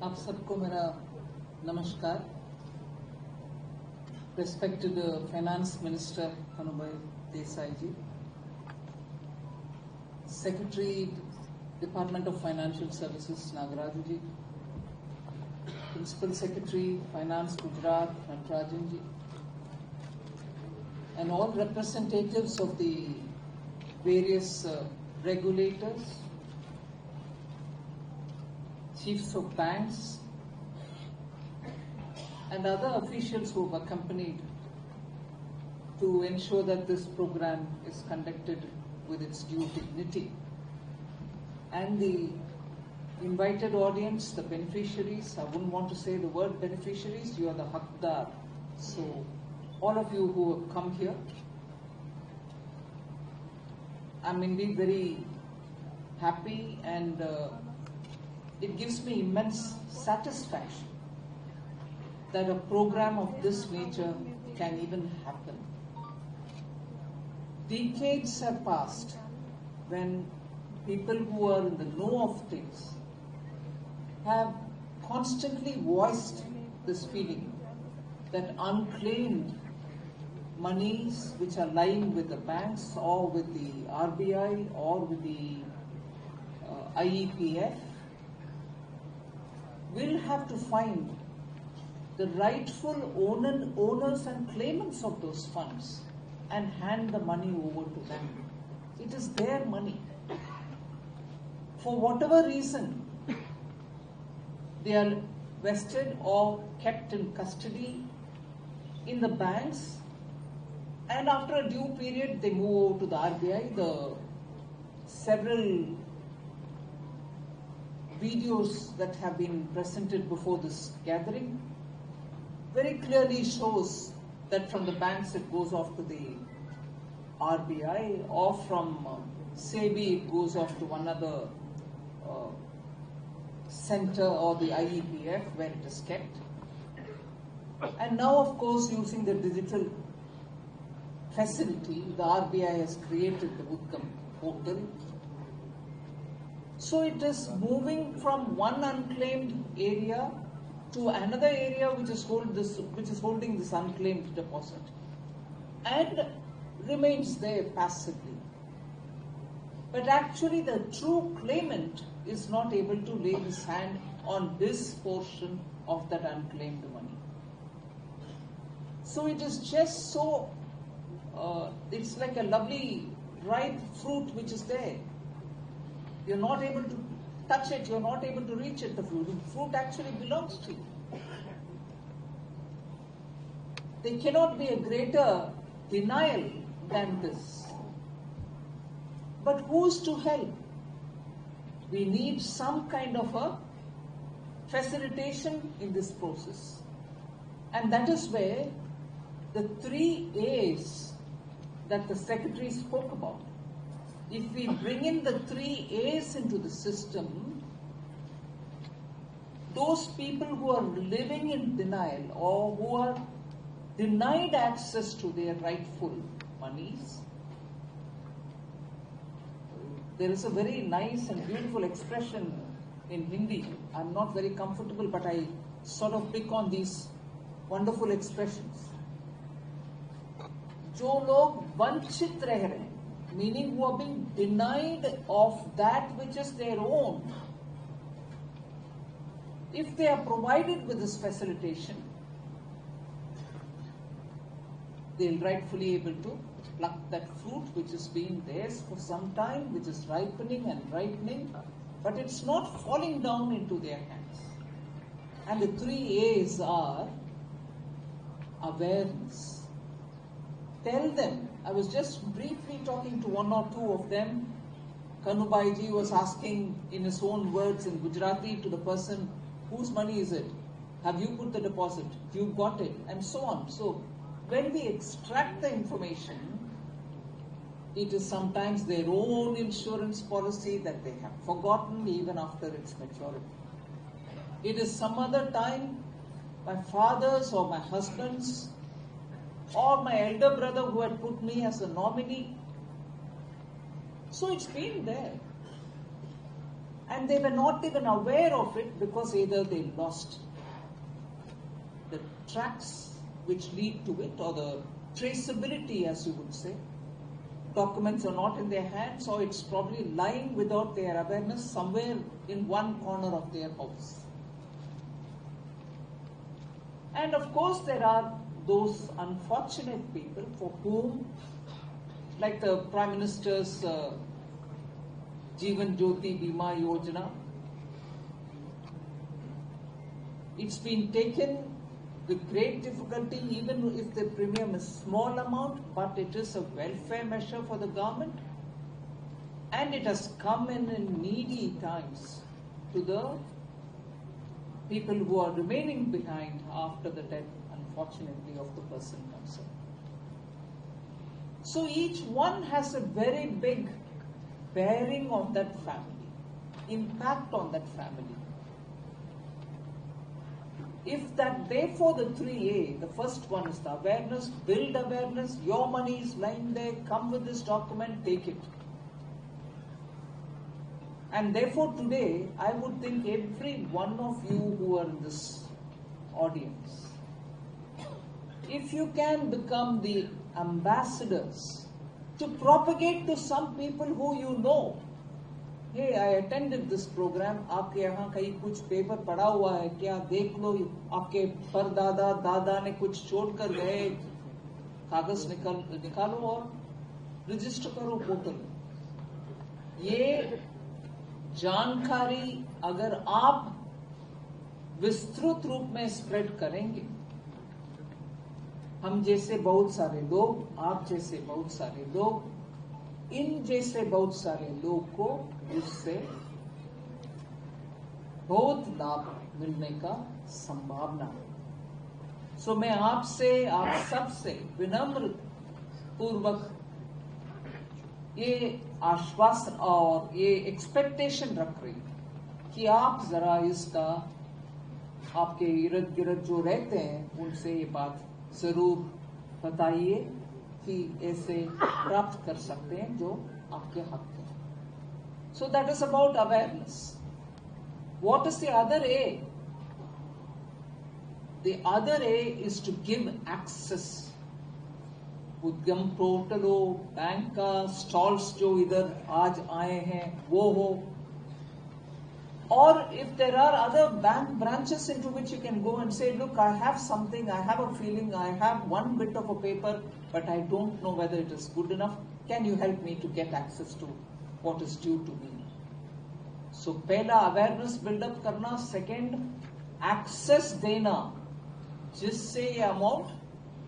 आप सबको मेरा नमस्कार. Respected Finance Minister Desai ji, Secretary Department of Financial Services Nagaraj ji, Principal Secretary Finance Gujarat Natarajan ji, and all representatives of the various regulators, chiefs of banks, and other officials who have accompanied to ensure that this program is conducted with its due dignity. And the invited audience, the beneficiaries, I wouldn't want to say the word beneficiaries, you are the Hakdar. So, all of you who have come here, I'm indeed very happy, and it gives me immense satisfaction that a program of this nature can even happen. Decades have passed when people who are in the know of things have constantly voiced this feeling that unclaimed monies which are lying with the banks or with the RBI or with the IEPF will have to find the rightful owners and claimants of those funds and hand the money over to them. It is their money. For whatever reason, they are vested or kept in custody in the banks, and after a due period they move over to the RBI. The several videos that have been presented before this gathering very clearly shows that from the banks it goes off to the RBI, or from SEBI it goes off to another center or the IEPF where it is kept. And now, of course, using the digital facility, the RBI has created the Unclaimed portal. So it is moving from one unclaimed area to another area which is holding this unclaimed deposit and remains there passively. But actually the true claimant is not able to lay his hand on his portion of that unclaimed money. So it is just so, it's like a lovely ripe fruit which is there. You're not able to touch it, you're not able to reach it. The fruit actually belongs to you. There cannot be a greater denial than this. But who's to help? We need some kind of a facilitation in this process. And that is where the 3 A's that the Secretary spoke about. If we bring in the 3 A's into the system, those people who are living in denial or who are denied access to their rightful monies, there is a very nice and beautiful expression in Hindi. I'm not very comfortable, but I sort of pick on these wonderful expressions. जो लोग वंचित रह रहे हैं, meaning who are being denied of that which is their own, if they are provided with this facilitation, they'll rightfully able to pluck that fruit which has been theirs for some time, which is ripening and ripening, but it's not falling down into their hands. And the 3 A's are awareness. Tell them. I was just briefly talking to 1 or 2 of them. Kanubaiji was asking in his own words in Gujarati to the person, whose money is it? Have you put the deposit? You got it? And so on. So when we extract the information, it is sometimes their own insurance policy that they have forgotten even after its maturity. It is some other time my father's or my husband's or my elder brother who had put me as a nominee. So it's been there. And they were not even aware of it because either they lost the tracks which lead to it, or the traceability, as you would say. Documents are not in their hands, or it's probably lying without their awareness somewhere in one corner of their house. And of course, there are those unfortunate people for whom, like the Prime Minister's Jeevan Jyoti Bima Yojana, it's been taken with great difficulty, even if the premium is small amount, but it is a welfare measure for the government, and it has come in needy times to the people who are remaining behind after the death, unfortunately, of the person concerned. So each one has a very big bearing on that family, impact on that family. If that, therefore, the 3A, the first one is the awareness, build awareness, your money is lying there, come with this document, take it. And therefore today, I would think every one of you who are in this audience, if you can become the ambassadors to propagate to some people who you know, hey, I attended this program, आपके यहाँ कहीं कुछ paper पड़ा हुआ है क्या, देख लो, आपके परदादा दादा ने कुछ छोड़ कर गए, कागज निकालो और रजिस्टर करो पोर्टल। ये जानकारी अगर आप विस्तृत रूप में स्प्रेड करेंगे, हम जैसे बहुत सारे लोग, आप जैसे बहुत सारे लोग, इन जैसे बहुत सारे लोग को इससे बहुत लाभ मिलने का संभावना है। सो मैं आपसे, आप सबसे विनम्र पूर्वक ये आश्वासन और ये एक्सपेक्टेशन रख रही कि आप जरा इसका, आपके इर्द गिर्द जो रहते हैं उनसे ये बात जरूर बताइए कि ऐसे प्राप्त कर सकते हैं जो आपके हक है। So that is about awareness. What is the other A? The other A is to give access. उद्यम पोर्टल हो, बैंक का स्टॉल्स जो इधर आज आए हैं वो हो, or if there are other bank branches into which you can go and say, look, I have something, I have a feeling, I have one bit of a paper, but I don't know whether it is good enough. Can you help me to get access to what is due to me? So पहला awareness build up करना, second access देना जिससे ये amount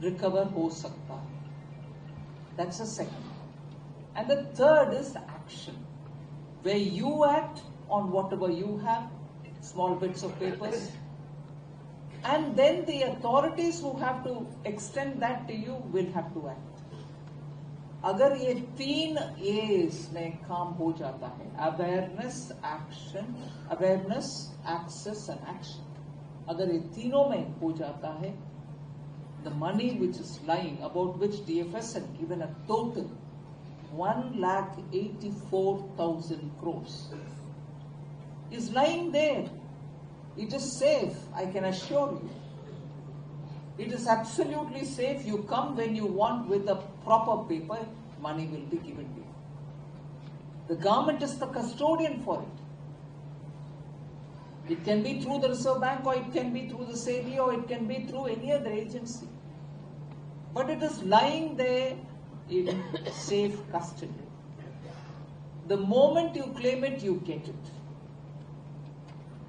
recover हो सकता है. That's the second. And the third is action, where you act on whatever you have, small bits of papers, and then the authorities who have to extend that to you will have to act. अगर ये तीन A's में काम हो जाता है, awareness, action, awareness, access and action, अगर ये तीनों में हो जाता है, the money which is lying, about which DFS had given a total 1,84,000 crores, is lying there. It is safe, I can assure you. It is absolutely safe. You come when you want with a proper paper, money will be given to you. The government is the custodian for it. It can be through the Reserve Bank, or it can be through the SEBI, or it can be through any other agency. But it is lying there in safe custody. The moment you claim it, you get it.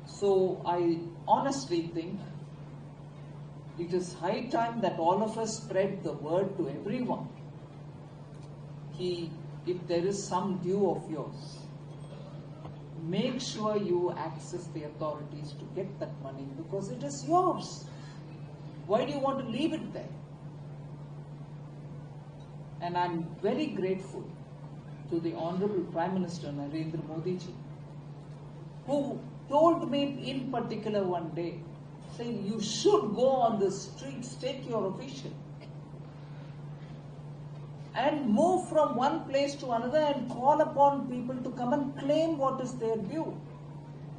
So I honestly think it is high time that all of us spread the word to everyone. If there is some due of yours, make sure you access the authorities to get that money, because it is yours. Why do you want to leave it there? And I'm very grateful to the Honorable Prime Minister Narendra Modi ji, who told me in particular one day, saying you should go on the streets, take your official, and move from one place to another and call upon people to come and claim what is their due.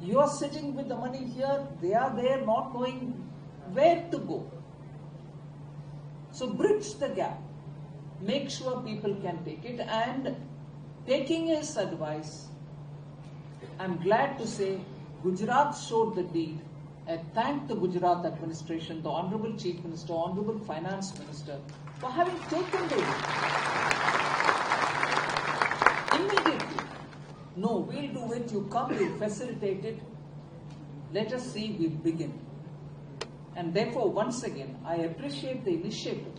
You are sitting with the money here, they are there not knowing where to go. So bridge the gap. Make sure people can take it, and taking his advice, I'm glad to say Gujarat showed the deed. I thank the Gujarat administration, the Honorable Chief Minister, Honorable Finance Minister for having taken the lead. Immediately. No, we'll do it, you come, we'll facilitate it. Let us see, we'll begin. And therefore, once again, I appreciate the initiative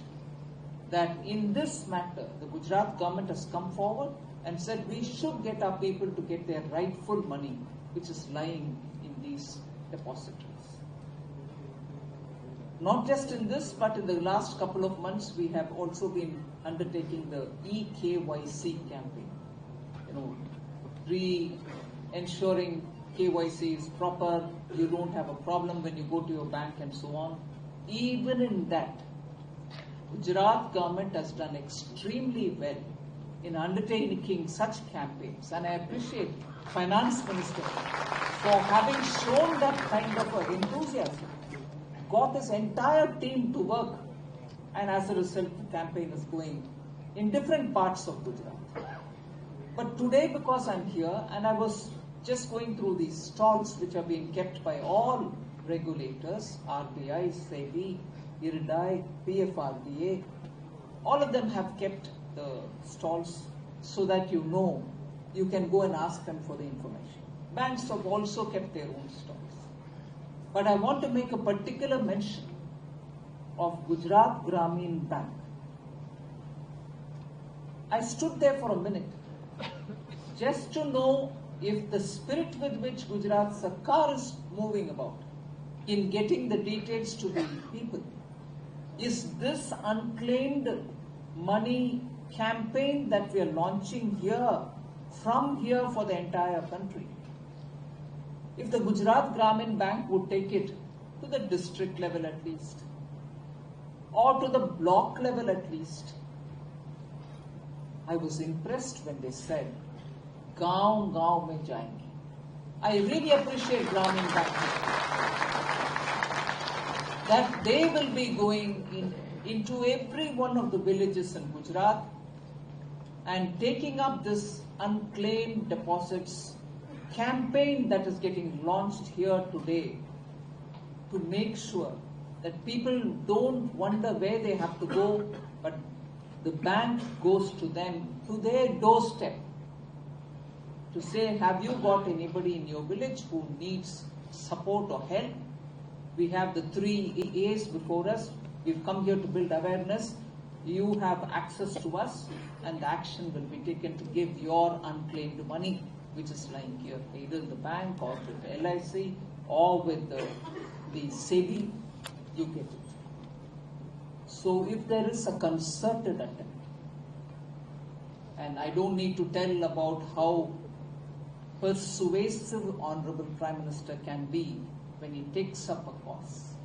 that in this matter, the Gujarat government has come forward and said we should get our people to get their rightful money, which is lying in these depositories. Not just in this, but in the last couple of months, we have also been undertaking the eKYC campaign. Ensuring KYC is proper, you don't have a problem when you go to your bank and so on. Even in that, Gujarat government has done extremely well in undertaking such campaigns, and I appreciate Finance Minister for having shown that kind of enthusiasm, got his entire team to work, and as a result the campaign is going in different parts of Gujarat. But today, because I'm here and I was just going through these stalls which are being kept by all regulators, IRDAI, SEBI, IRDAI, PFRDA, all of them have kept the stalls so that you can go and ask them for the information. Banks have also kept their own stalls. But I want to make a particular mention of Gujarat Gramin Bank. I stood there for a minute just to know if the spirit with which Gujarat Sarkar is moving about in getting the details to the people, is this unclaimed money campaign that we are launching here, from here for the entire country. If the Gujarat Gramin Bank would take it to the district level at least, or to the block level at least, I was impressed when they said, गांव गांव में जाएंगे. I really appreciate Gramin Bank that they will be going into every one of the villages in Gujarat and taking up this unclaimed deposits campaign that is getting launched here today to make sure that people don't wonder where they have to go, but the bank goes to them, to their doorstep, to say, have you got anybody in your village who needs support or help? We have the 3 A's before us. We've come here to build awareness. You have access to us, and the action will be taken to give your unclaimed money, which is lying here, either in the bank or with the LIC or with the SEBI. You get it. So if there is a concerted attempt, and I don't need to tell about how persuasive Honorable Prime Minister can be when he takes up a cause.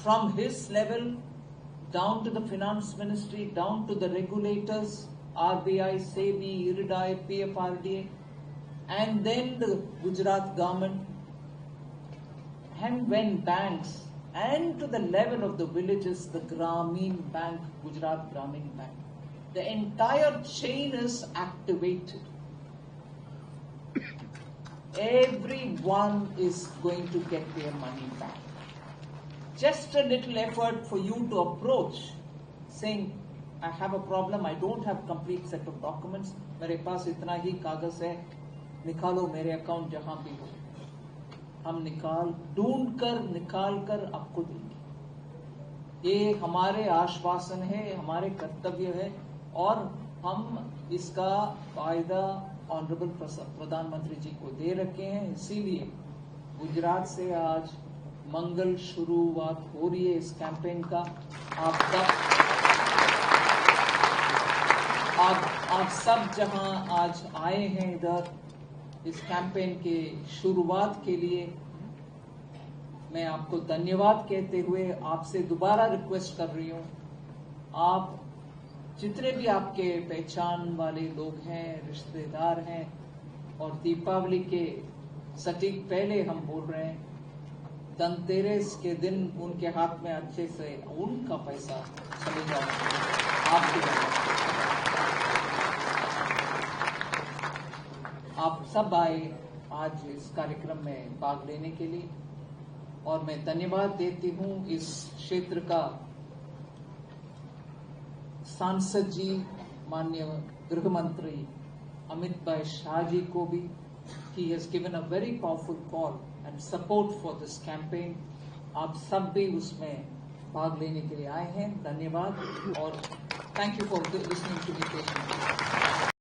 From his level, down to the Finance Ministry, down to the regulators, RBI, SEBI, IRDAI, PFRDA, and then the Gujarat government, and when banks, and to the level of the villages, the Gramin Bank, Gujarat Gramin Bank. The entire chain is activated. Everyone is going to get their money back. Just a little effort for you to approach, saying, I have a problem, I don't have complete set of documents, मेरे पास इतना ही कागज है, निकालो मेरे account जहां भी हो, हम ढूंढ कर निकाल कर आपको देंगे. ये हमारे आश्वासन है, हमारे कर्तव्य है, और हम इसका फायदा ऑनरेबल प्रधानमंत्री जी को दे रखे हैं. इसीलिए गुजरात से आज मंगल शुरुआत हो रही है इस कैंपेन का. आप सब जहां आज आए हैं इधर इस कैंपेन के शुरुआत के लिए, मैं आपको धन्यवाद कहते हुए आपसे दोबारा रिक्वेस्ट कर रही हूं, आप जितने भी आपके पहचान वाले लोग हैं, रिश्तेदार हैं, और दीपावली के सटीक पहले हम बोल रहे हैं, धनतेरस के दिन उनके हाथ में अच्छे से उनका पैसा चलेगा आपके वजह। आप सब आए आज इस कार्यक्रम में भाग लेने के लिए, और मैं धन्यवाद देती हूं इस क्षेत्र का सांसद जी, माननीय गृह मंत्री अमित भाई शाह जी को भी। He has given a very powerful call and support for this campaign. आप सब भी उसमें भाग लेने के लिए आए हैं, धन्यवाद, और thank you for listening to me patiently.